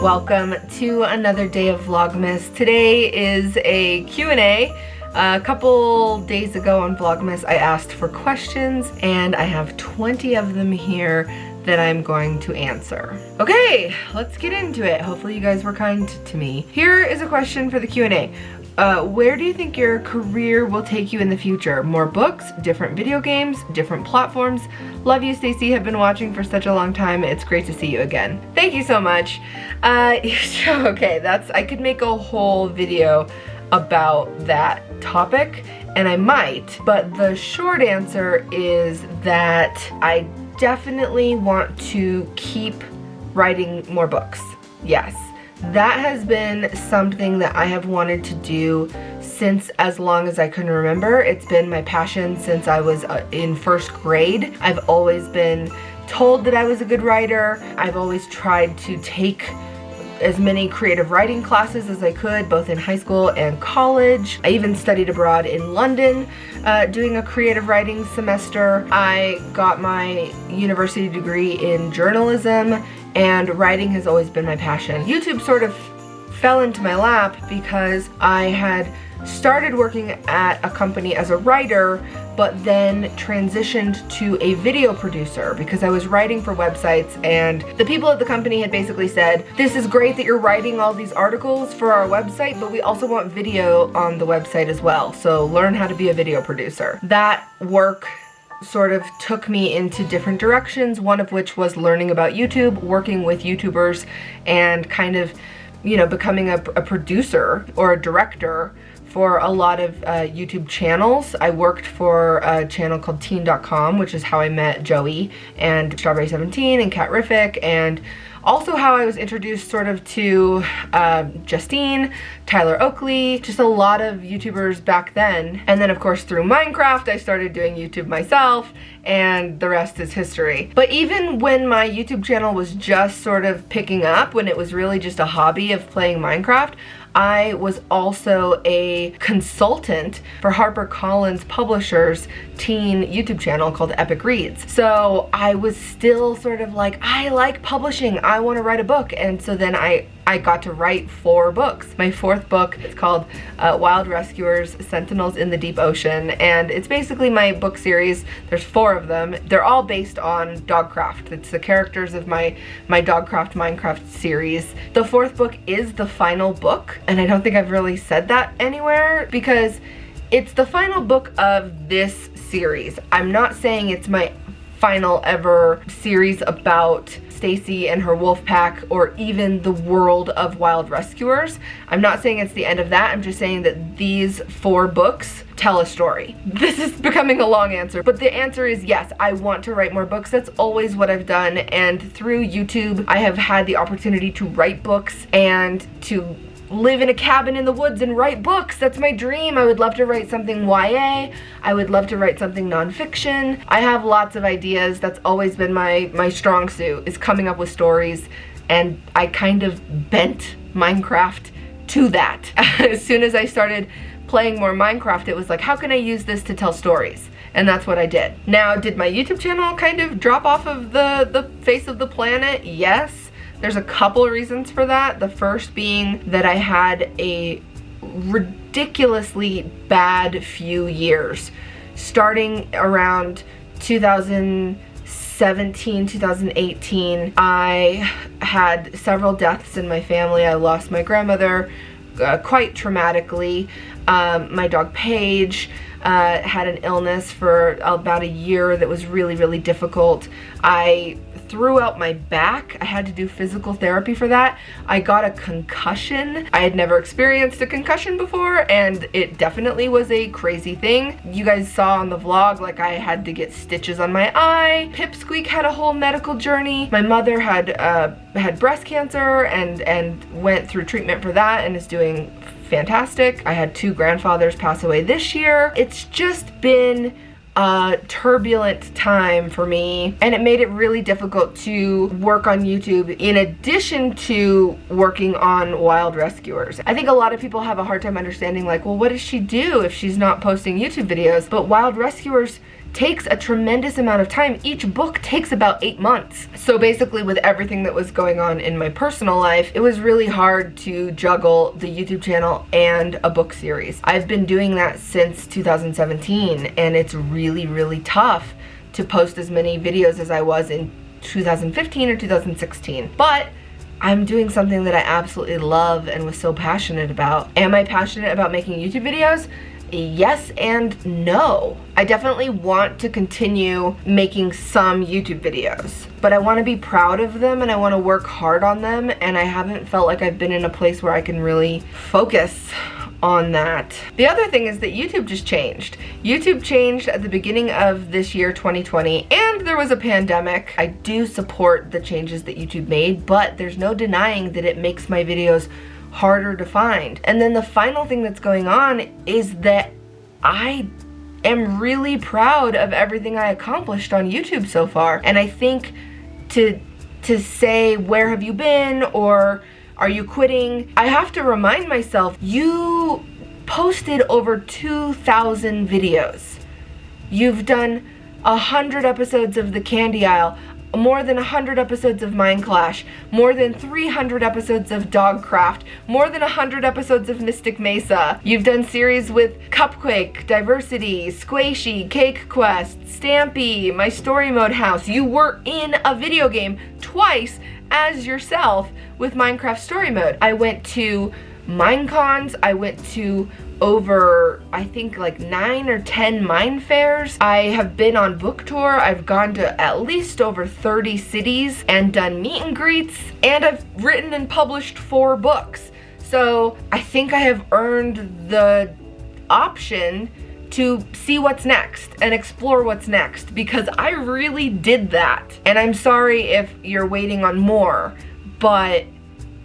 Welcome to another day of Vlogmas. Today is a Q&A. A couple days ago on Vlogmas I asked for questions and I have 20 of them here that I'm going to answer. Okay, let's get into it. Hopefully you guys were kind to me. Here is a question for the Q&A. Where do you think your career will take you in the future? More books, different video games, different platforms? Love you, Stacy. Have been watching for such a long time. It's great to see you again. Thank you so much. Okay, I could make a whole video about that topic, and I might, but the short answer is that I definitely want to keep writing more books. Yes. That has been something that I have wanted to do since as long as I can remember. It's been my passion since I was in first grade. I've always been told that I was a good writer. I've always tried to take as many creative writing classes as I could, both in high school and college. I even studied abroad in London, doing a creative writing semester. I got my university degree in journalism, and writing has always been my passion. YouTube sort of fell into my lap because I had started working at a company as a writer, but then transitioned to a video producer because I was writing for websites, and the people at the company had basically said, this is great that you're writing all these articles for our website, but we also want video on the website as well, so learn how to be a video producer. That work sort of took me into different directions, one of which was learning about YouTube, working with YouTubers, and kind of, you know, becoming a producer or a director for a lot of YouTube channels. I worked for a channel called teen.com, which is how I met Joey and Strawberry17 and Catrific, and also how I was introduced sort of to Justine, Tyler Oakley, just a lot of YouTubers back then. And then of course through Minecraft I started doing YouTube myself, and the rest is history. But even when my YouTube channel was just sort of picking up, when it was really just a hobby of playing Minecraft, I was also a consultant for HarperCollins Publishers' teen YouTube channel called Epic Reads. So I was still sort of like, I like publishing, I want to write a book. And so then I got to write 4 books. My 4th book is called Wild Rescuers, Sentinels in the Deep Ocean, and it's basically my book series. There's 4 of them. They're all based on Dogcraft. It's the characters of my Dogcraft Minecraft series. The 4th book is the final book, and I don't think I've really said that anywhere because it's the final book of this series. I'm not saying it's my final ever series about Stacy and her wolf pack, or even the world of Wild Rescuers. I'm not saying it's the end of that. I'm just saying that these 4 books tell a story. This is becoming a long answer, but the answer is yes, I want to write more books. That's always what I've done, and through YouTube I have had the opportunity to write books and to live in a cabin in the woods and write books. That's my dream. I would love to write something YA. I would love to write something nonfiction. I have lots of ideas. That's always been my strong suit, is coming up with stories, and I kind of bent Minecraft to that. As soon as I started playing more Minecraft, it was like, how can I use this to tell stories? And that's what I did. Now, did my YouTube channel kind of drop off of the face of the planet? Yes. There's a couple of reasons for that. The first being that I had a ridiculously bad few years. Starting around 2017, 2018, I had several deaths in my family. I lost my grandmother quite traumatically. My dog Paige had an illness for about a year that was really, really difficult. I threw out my back. I had to do physical therapy for that. I got a concussion. I had never experienced a concussion before, and it definitely was a crazy thing. You guys saw on the vlog, like, I had to get stitches on my eye. Pipsqueak had a whole medical journey. My mother had breast cancer and went through treatment for that and is doing fantastic. I had 2 grandfathers pass away this year. It's just been a turbulent time for me, and it made it really difficult to work on YouTube in addition to working on Wild Rescuers. I think a lot of people have a hard time understanding, like, well, what does she do if she's not posting YouTube videos? But Wild Rescuers takes a tremendous amount of time. Each book takes about 8 months. So basically with everything that was going on in my personal life, it was really hard to juggle the YouTube channel and a book series. I've been doing that since 2017, and it's really, really tough to post as many videos as I was in 2015 or 2016. But I'm doing something that I absolutely love and was so passionate about. Am I passionate about making YouTube videos? Yes and no. I definitely want to continue making some YouTube videos, but I want to be proud of them and I want to work hard on them, and I haven't felt like I've been in a place where I can really focus on that. The other thing is that YouTube just changed. YouTube changed at the beginning of this year, 2020, and there was a pandemic. I do support the changes that YouTube made, but there's no denying that it makes my videos harder to find. And then the final thing that's going on is that I am really proud of everything I accomplished on YouTube so far. And I think to say, where have you been, or are you quitting? I have to remind myself, you posted over 2,000 videos. You've done 100 episodes of The Candy Aisle, more than 100 episodes of Mind Clash, more than 300 episodes of Dogcraft, more than 100 episodes of Mystic Mesa. You've done series with Cupquake, Diversity, Squishy, Cake Quest, Stampy, My Story Mode House. You were in a video game twice as yourself with Minecraft Story Mode. I went to Minecons, I went to over, I think, like 9 or 10 mine fairs. I have been on book tour. I've gone to at least over 30 cities and done meet and greets, and I've written and published 4 books. So I think I have earned the option to see what's next and explore what's next, because I really did that. And I'm sorry if you're waiting on more, but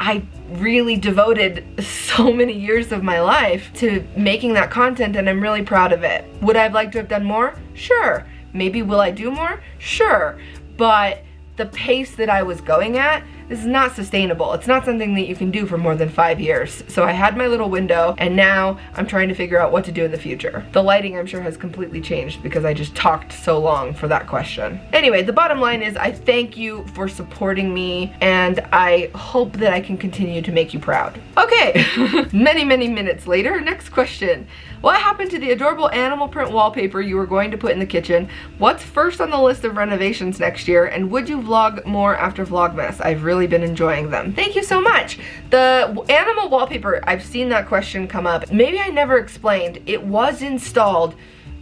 I really devoted so many years of my life to making that content, and I'm really proud of it. Would I have liked to have done more? Sure. Maybe will I do more? Sure. But the pace that I was going at, this is not sustainable. It's not something that you can do for more than 5 years. So I had my little window, and now I'm trying to figure out what to do in the future. The lighting, I'm sure, has completely changed because I just talked so long for that question. Anyway, the bottom line is I thank you for supporting me, and I hope that I can continue to make you proud. Okay, many minutes later, next question. What happened to the adorable animal print wallpaper you were going to put in the kitchen? What's first on the list of renovations next year? And would you vlog more after Vlogmas? I've really been enjoying them. Thank you so much. The animal wallpaper, I've seen that question come up. Maybe I never explained. It was installed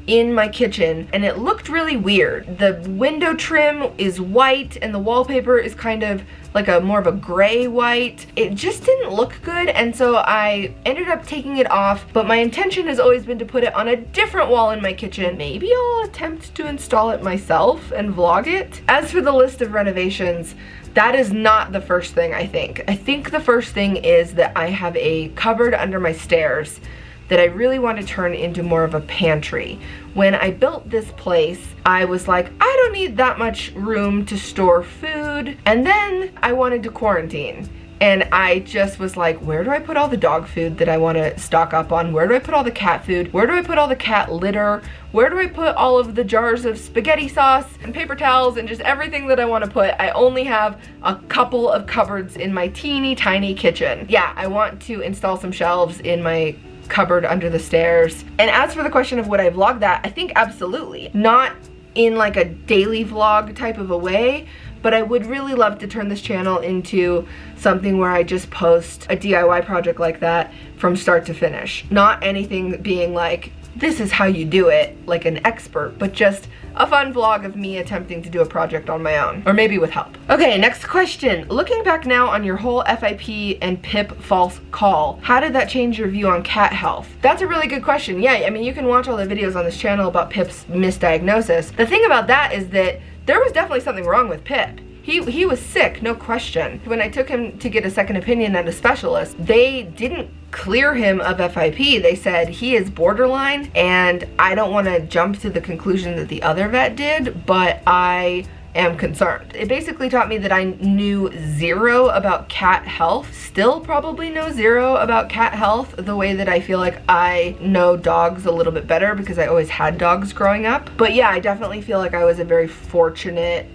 in my kitchen and it looked really weird. The window trim is white and the wallpaper is kind of like a more of a gray white. It just didn't look good, and so I ended up taking it off, but my intention has always been to put it on a different wall in my kitchen. Maybe I'll attempt to install it myself and vlog it. As for the list of renovations, that is not the first thing I think. I think the first thing is that I have a cupboard under my stairs that I really want to turn into more of a pantry. When I built this place, I was like, I don't need that much room to store food. And then I wanted to quarantine. And I just was like, where do I put all the dog food that I want to stock up on? Where do I put all the cat food? Where do I put all the cat litter? Where do I put all of the jars of spaghetti sauce and paper towels and just everything that I want to put? I only have a couple of cupboards in my teeny tiny kitchen. Yeah, I want to install some shelves in my cupboard under the stairs. And as for the question of would I vlog that, I think absolutely. Not in like a daily vlog type of a way, but I would really love to turn this channel into something where I just post a DIY project like that from start to finish. Not anything being like, this is how you do it, like an expert, but just a fun vlog of me attempting to do a project on my own, or maybe with help. Okay, next question. Looking back now on your whole FIP and PIP false call, how did that change your view on cat health? That's a really good question. Yeah, I mean, you can watch all the videos on this channel about Pip's misdiagnosis. The thing about that is that there was definitely something wrong with Pip. He was sick, no question. When I took him to get a second opinion at a specialist, they didn't clear him of FIP. They said he is borderline, and I don't want to jump to the conclusion that the other vet did, but I am concerned. It basically taught me that I knew zero about cat health, still probably know zero about cat health, the way that I feel like I know dogs a little bit better because I always had dogs growing up. But yeah, I definitely feel like I was a very fortunate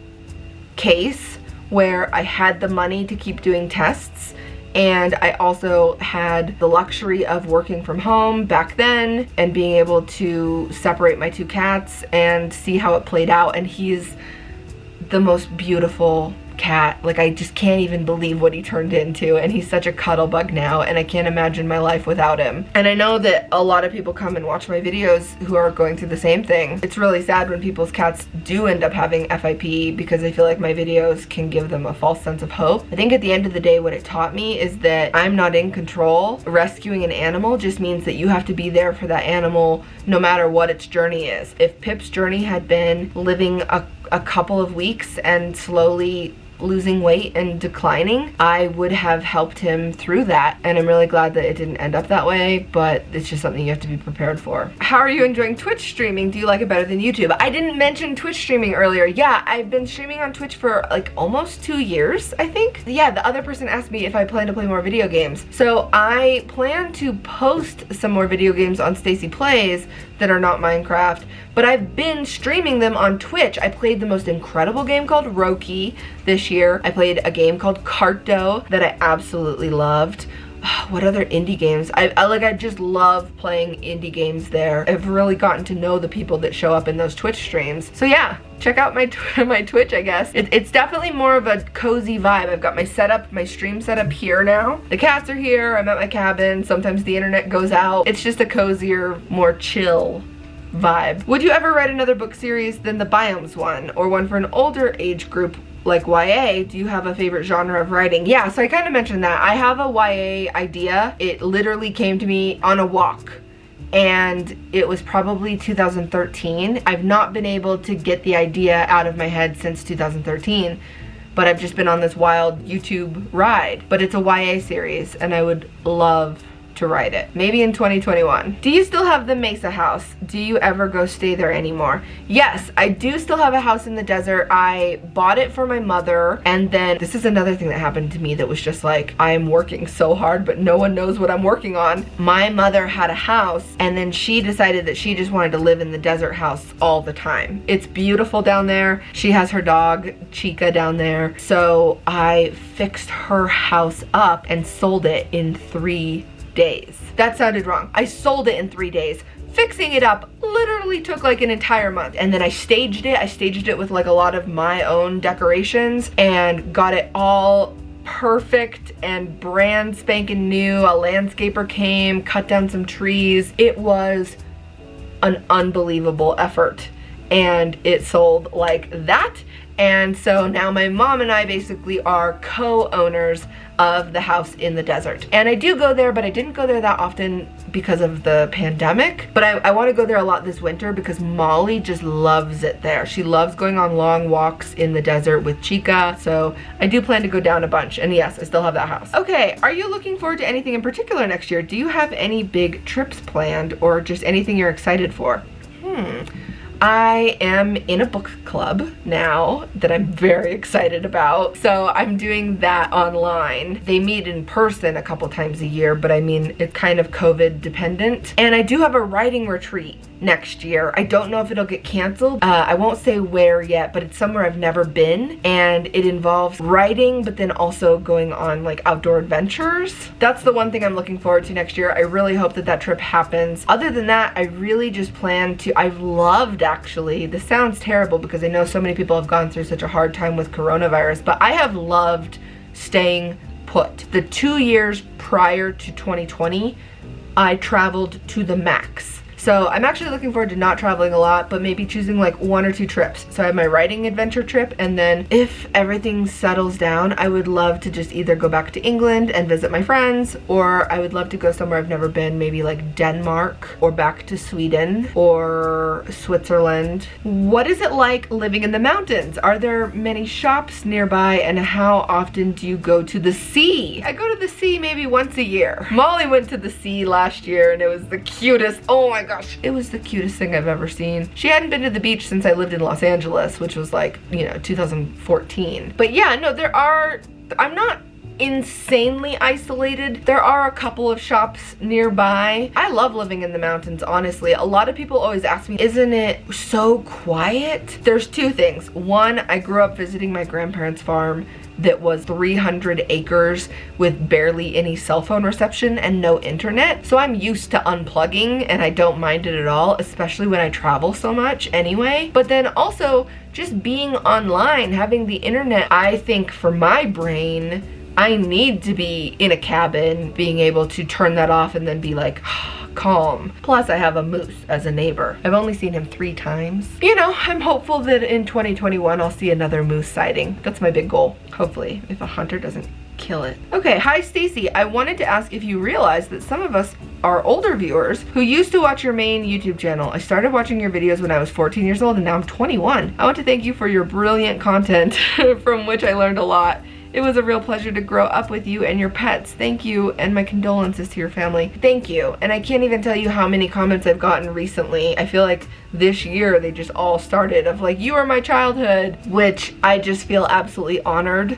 case where I had the money to keep doing tests, and I also had the luxury of working from home back then and being able to separate my two cats and see how it played out. And he's the most beautiful cat. Like, I just can't even believe what he turned into, and he's such a cuddle bug now, and I can't imagine my life without him. And I know that a lot of people come and watch my videos who are going through the same thing. It's really sad when people's cats do end up having FIP, because I feel like my videos can give them a false sense of hope. I think at the end of the day, what it taught me is that I'm not in control. Rescuing an animal just means that you have to be there for that animal no matter what its journey is. If Pip's journey had been living a couple of weeks and slowly losing weight and declining, I would have helped him through that, and I'm really glad that it didn't end up that way, but it's just something you have to be prepared for. How are you enjoying Twitch streaming? Do you like it better than YouTube? I didn't mention Twitch streaming earlier. Yeah, I've been streaming on Twitch for like almost 2 years, I think. Yeah, the other person asked me if I plan to play more video games. So I plan to post some more video games on StacyPlays that are not Minecraft, but I've been streaming them on Twitch. I played the most incredible game called Roki this year. I played a game called Carto that I absolutely loved. What other indie games? I just love playing indie games there. I've really gotten to know the people that show up in those Twitch streams. So yeah, check out my Twitch, I guess. It's definitely more of a cozy vibe. I've got my setup, my stream setup here now. The cats are here, I'm at my cabin. Sometimes the internet goes out. It's just a cozier, more chill vibe. Would you ever write another book series than the Biomes one, or one for an older age group like YA? Do you have a favorite genre of writing? Yeah, so I kind of mentioned that. I have a YA idea. It literally came to me on a walk, and it was probably 2013. I've not been able to get the idea out of my head since 2013, but I've just been on this wild YouTube ride. But it's a YA series, and I would love to write it. Maybe in 2021. Do you still have the Mesa house? Do you ever go stay there anymore? Yes, I do still have a house in the desert. I bought it for my mother, and then this is another thing that happened to me that was just like, I am working so hard, but no one knows what I'm working on. My mother had a house, and then she decided that she just wanted to live in the desert house all the time. It's beautiful down there. She has her dog, Chica, down there. So I fixed her house up and sold it in 3 days. That sounded wrong. I sold it in 3 days. Fixing it up literally took like an entire month. And then I staged it. I staged it with like a lot of my own decorations and got it all perfect and brand spanking new. A landscaper came, cut down some trees. It was an unbelievable effort, and it sold like that. And so now my mom and I basically are co-owners of the house in the desert. And I do go there, but I didn't go there that often because of the pandemic. But I want to go there a lot this winter because Molly just loves it there. She loves going on long walks in the desert with Chica. So I do plan to go down a bunch. And yes, I still have that house. Okay, are you looking forward to anything in particular next year? Do you have any big trips planned, or just anything you're excited for? I am in a book club now that I'm very excited about. So I'm doing that online. They meet in person a couple times a year, but I mean, it's kind of COVID dependent. And I do have a writing retreat next year. I don't know if it'll get canceled. I won't say where yet, but it's somewhere I've never been, and it involves writing, but then also going on like outdoor adventures. That's the one thing I'm looking forward to next year. I really hope that that trip happens. Other than that, I really just plan to, I've loved actually, this sounds terrible because I know so many people have gone through such a hard time with coronavirus, but I have loved staying put. The 2 years prior to 2020, I traveled to the max. So I'm actually looking forward to not traveling a lot, but maybe choosing like 1 or 2 trips. So I have my writing adventure trip, and then if everything settles down, I would love to just either go back to England and visit my friends, or I would love to go somewhere I've never been, maybe like Denmark, or back to Sweden, or Switzerland. What is it like living in the mountains? Are there many shops nearby, and how often do you go to the sea? I go to the sea maybe once a year. Molly went to the sea last year, and it was the cutest. Oh my god. gosh, it was the cutest thing I've ever seen. She hadn't been to the beach since I lived in Los Angeles, which was like, you know, 2014. But yeah, no, I'm not insanely isolated. There are a couple of shops nearby. I love living in the mountains, honestly. A lot of people always ask me, isn't it so quiet? There's two things. One, I grew up visiting my grandparents' farm that was 300 acres with barely any cell phone reception and no internet. So I'm used to unplugging and I don't mind it at all, especially when I travel so much anyway. But then also just being online, having the internet, I think for my brain, I need to be in a cabin, being able to turn that off and then be like, calm. Plus I have a moose as a neighbor. I've only seen him 3 times. You know, I'm hopeful that in 2021 I'll see another moose sighting. That's my big goal. Hopefully, if a hunter doesn't kill it. Okay, hi Stacy. I wanted to ask if you realize that some of us are older viewers who used to watch your main YouTube channel. I started watching your videos when I was 14 years old and now I'm 21. I want to thank you for your brilliant content from which I learned a lot. It was a real pleasure to grow up with you and your pets. Thank you, and my condolences to your family. Thank you. And I can't even tell you how many comments I've gotten recently. I feel like this year they just all started of like, you are my childhood, which I just feel absolutely honored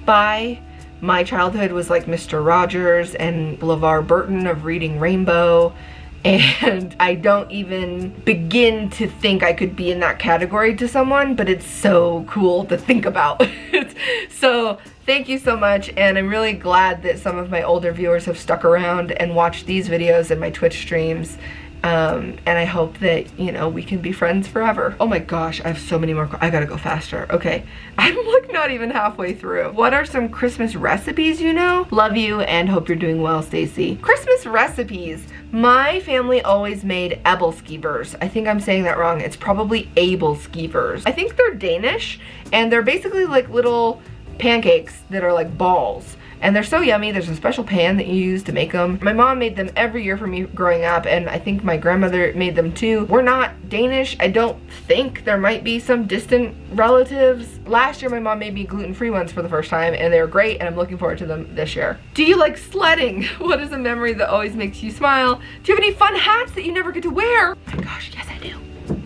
by. My childhood was like Mr. Rogers and LeVar Burton of Reading Rainbow. And I don't even begin to think I could be in that category to someone, but it's so cool to think about. So thank you so much, and I'm really glad that some of my older viewers have stuck around and watched these videos and my Twitch streams. And I hope that, you know, we can be friends forever. Oh my gosh, I have so many more. I gotta go faster. Okay, I'm like not even halfway through. What are some Christmas recipes you know? Love you and hope you're doing well, Stacy. Christmas recipes. My family always made æbleskivers. I think I'm saying that wrong. It's probably æbleskivers. I think they're Danish, and they're basically like little pancakes that are like balls. And they're so yummy. There's a special pan that you use to make them. My mom made them every year for me growing up, and I think my grandmother made them too. We're not Danish. I don't think. There might be some distant relatives. Last year my mom made me gluten-free ones for the first time, and they were great, and I'm looking forward to them this year. Do you like sledding? What is a memory that always makes you smile? Do you have any fun hats that you never get to wear? Oh my gosh, yes I do.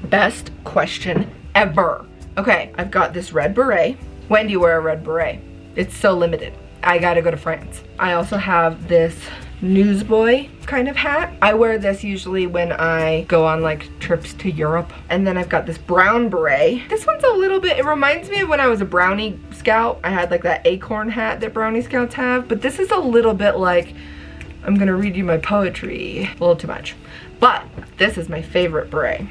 Best question ever. Okay, I've got this red beret. When do you wear a red beret? It's so limited. I gotta go to France. I also have this newsboy kind of hat. I wear this usually when I go on like trips to Europe. And then I've got this brown beret. This one's a little bit, it reminds me of when I was a brownie scout. I had like that acorn hat that brownie scouts have, but this is a little bit like, I'm gonna read you my poetry. A little too much. But this is my favorite beret.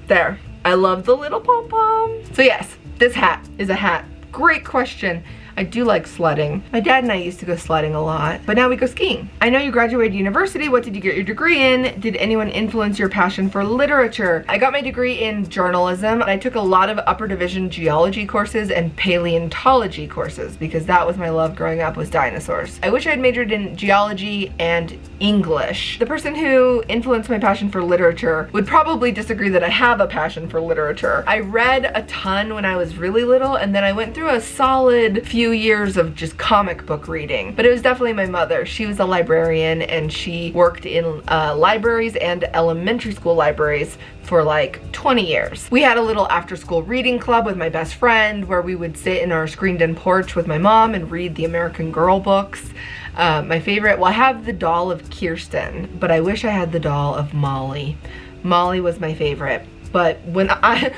There. I love the little pom-pom. So yes, this hat is a hat. Great question. I do like sledding. My dad and I used to go sledding a lot, but now we go skiing. I know you graduated university. What did you get your degree in? Did anyone influence your passion for literature? I got my degree in journalism. I took a lot of upper division geology courses and paleontology courses because that was my love growing up, was dinosaurs. I wish I had majored in geology and English. The person who influenced my passion for literature would probably disagree that I have a passion for literature. I read a ton when I was really little, and then I went through a solid few years of just comic book reading. But it was definitely my mother. She was a librarian, and she worked in libraries and elementary school libraries for like 20 years. We had a little after school reading club with my best friend where we would sit in our screened-in porch with my mom and read the American Girl books. My favorite, well, I have the doll of Kirsten, but I wish I had the doll of Molly. Molly was my favorite. But when I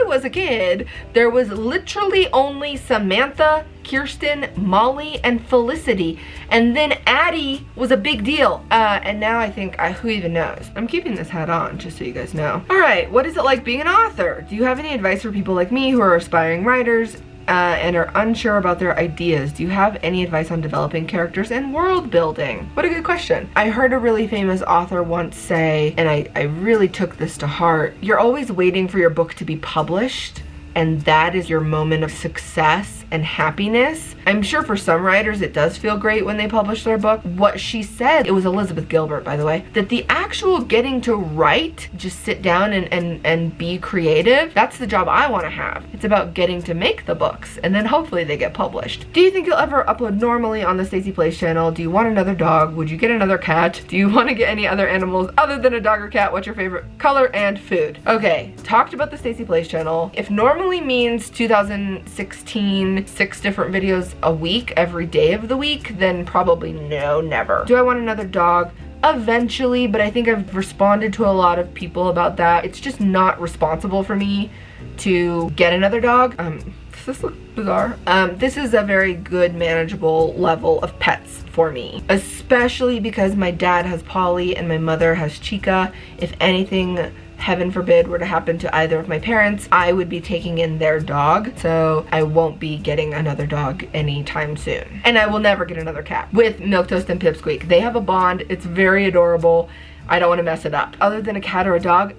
was a kid, there was literally only Samantha, Kirsten, Molly, and Felicity. And then Addie was a big deal. And now I think, who even knows? I'm keeping this hat on, just so you guys know. All right, what is it like being an author? Do you have any advice for people like me who are aspiring writers and are unsure about their ideas? Do you have any advice on developing characters and world building? What a good question. I heard a really famous author once say, and I really took this to heart, you're always waiting for your book to be published, and that is your moment of success. and happiness. I'm sure for some writers it does feel great when they publish their book. What she said, it was Elizabeth Gilbert, by the way, that the actual getting to write, just sit down and be creative, that's the job I want to have. It's about getting to make the books, and then hopefully they get published. Do you think you'll ever upload normally on the StacyPlays channel? Do you want another dog? Would you get another cat? Do you want to get any other animals other than a dog or cat? What's your favorite color and food? Okay, talked about the StacyPlays channel. If normally means 2016, 6 different videos a week, every day of the week, then probably no, never. Do I want another dog? Eventually, but I think I've responded to a lot of people about that. It's just not responsible for me to get another dog. Does this look bizarre? This is a very good, manageable level of pets for me, especially because my dad has Polly and my mother has Chica. If anything, heaven forbid, were to happen to either of my parents, I would be taking in their dog, so I won't be getting another dog anytime soon. And I will never get another cat. With Milktoast and Pipsqueak, they have a bond. It's very adorable. I don't want to mess it up. Other than a cat or a dog,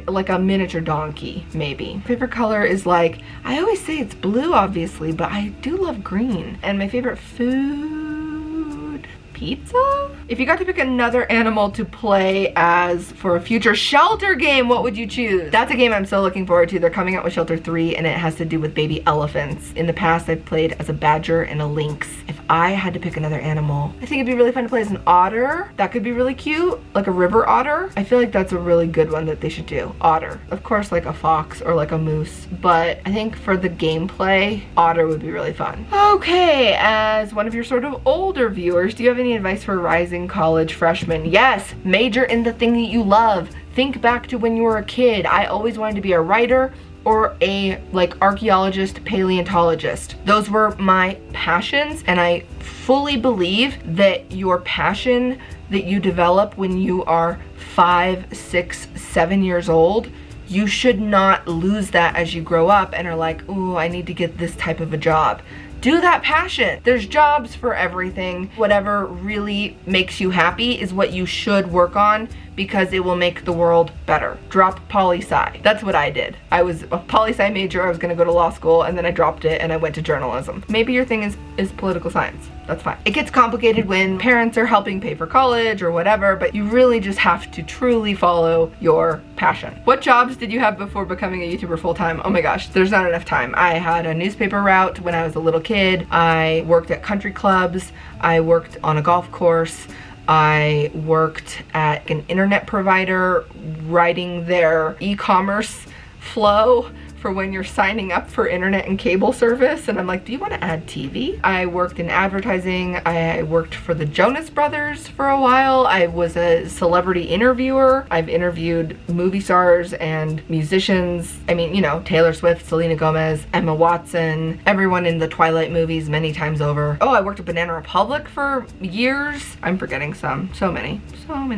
like a miniature donkey, maybe. Favorite color is like, I always say it's blue, obviously, but I do love green. And my favorite food, pizza? If you got to pick another animal to play as for a future Shelter game, what would you choose? That's a game I'm so looking forward to. They're coming out with Shelter 3 and it has to do with baby elephants. In the past, I've played as a badger and a lynx. If I had to pick another animal, I think it'd be really fun to play as an otter. That could be really cute, like a river otter. I feel like that's a really good one that they should do. Otter. Of course, like a fox or like a moose, but I think for the gameplay, otter would be really fun. Okay, as one of your sort of older viewers, do you have any advice for rising college freshmen? Yes, major in the thing that you love. Think back to when you were a kid. I always wanted to be a writer or a like archaeologist, paleontologist. Those were my passions, and I fully believe that your passion that you develop when you are 5, 6, 7 years old, you should not lose that as you grow up and are like, ooh, I need to get this type of a job. Do that passion. There's jobs for everything. Whatever really makes you happy is what you should work on, because it will make the world better. Drop poli-sci. That's what I did. I was a poli-sci major. I was gonna go to law school and then I dropped it and I went to journalism. Maybe your thing is political science. That's fine. It gets complicated when parents are helping pay for college or whatever, but you really just have to truly follow your passion. What jobs did you have before becoming a YouTuber full-time? Oh my gosh, there's not enough time. I had a newspaper route when I was a little kid. I worked at country clubs. I worked on a golf course. I worked at an internet provider writing their e-commerce flow for when you're signing up for internet and cable service, and I'm like, do you want to add TV? I worked in advertising. I worked for the Jonas Brothers for a while. I was a celebrity interviewer. I've interviewed movie stars and musicians. I mean, you know, Taylor Swift, Selena Gomez, Emma Watson, everyone in the Twilight movies many times over. Oh, I worked at Banana Republic for years. I'm forgetting some. So many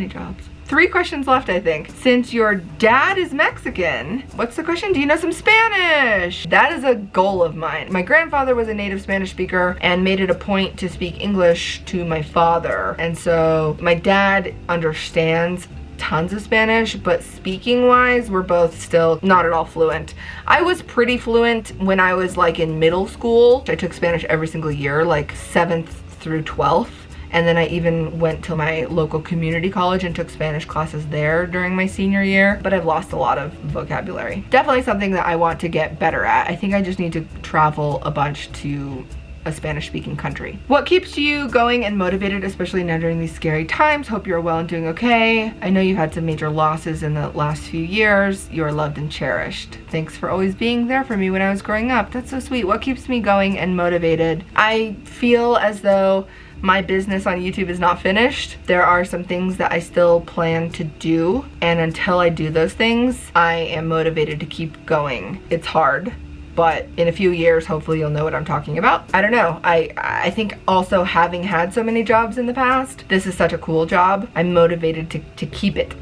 jobs. 3 questions left, I think. Since your dad is Mexican, what's the question? Do you know some Spanish? That is a goal of mine. My grandfather was a native Spanish speaker and made it a point to speak English to my father. And so my dad understands tons of Spanish, but speaking wise, we're both still not at all fluent. I was pretty fluent when I was like in middle school. I took Spanish every single year, like 7th through 12th. And then I even went to my local community college and took Spanish classes there during my senior year, but I've lost a lot of vocabulary. Definitely something that I want to get better at. I think I just need to travel a bunch to a Spanish-speaking country. What keeps you going and motivated, especially now during these scary times? Hope you're well and doing okay. I know you had some major losses in the last few years. You are loved and cherished. Thanks for always being there for me when I was growing up. That's so sweet. What keeps me going and motivated? I feel as though my business on YouTube is not finished. There are some things that I still plan to do, and until I do those things, I am motivated to keep going. It's hard, but in a few years, hopefully you'll know what I'm talking about. I don't know. I think also having had so many jobs in the past, this is such a cool job. I'm motivated to keep it.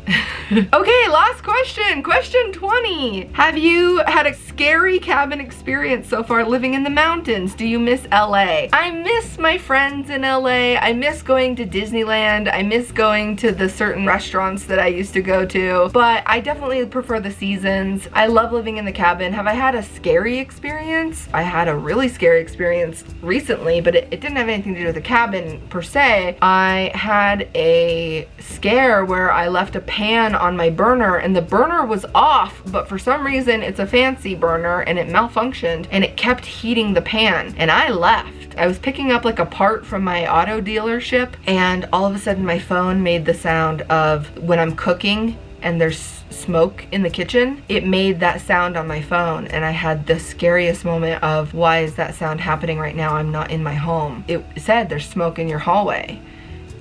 Okay, last question. Question 20. Have you had a scary cabin experience so far living in the mountains? Do you miss LA? I miss my friends in LA. I miss going to Disneyland. I miss going to the certain restaurants that I used to go to, but I definitely prefer the seasons. I love living in the cabin. Have I had a scary experience. I had a really scary experience recently, but it didn't have anything to do with the cabin per se. I had a scare where I left a pan on my burner and the burner was off, but for some reason it's a fancy burner and it malfunctioned and it kept heating the pan, and I left. I was picking up like a part from my auto dealership, and all of a sudden my phone made the sound of when I'm cooking and there's smoke in the kitchen. It made that sound on my phone, and I had the scariest moment of, why is that sound happening right now? I'm not in my home. It said there's smoke in your hallway.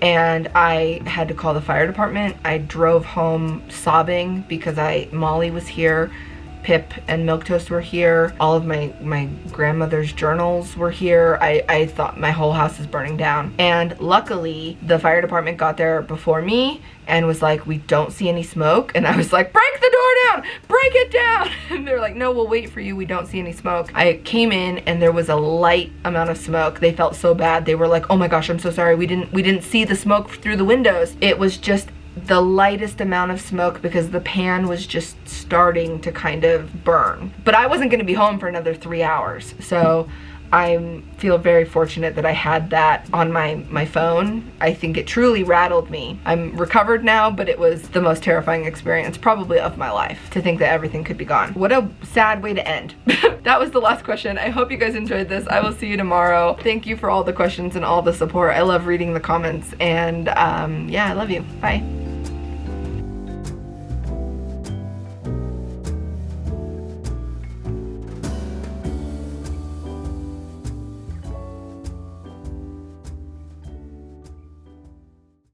And I had to call the fire department. I drove home sobbing because Molly was here, Pip and Milquetoast were here, all of my grandmother's journals were here. I thought my whole house is burning down. And luckily, the fire department got there before me and was like, we don't see any smoke. And I was like, break the door down, break it down. And they're like, no, we'll wait for you, we don't see any smoke. I came in and there was a light amount of smoke. They felt so bad. They were like, oh my gosh, I'm so sorry, we didn't see the smoke through the windows. It was just the lightest amount of smoke because the pan was just starting to kind of burn. But I wasn't gonna be home for another 3 hours. So I feel very fortunate that I had that on my phone. I think it truly rattled me. I'm recovered now, but it was the most terrifying experience probably of my life, to think that everything could be gone. What a sad way to end. That was the last question. I hope you guys enjoyed this. I will see you tomorrow. Thank you for all the questions and all the support. I love reading the comments, and yeah, I love you. Bye.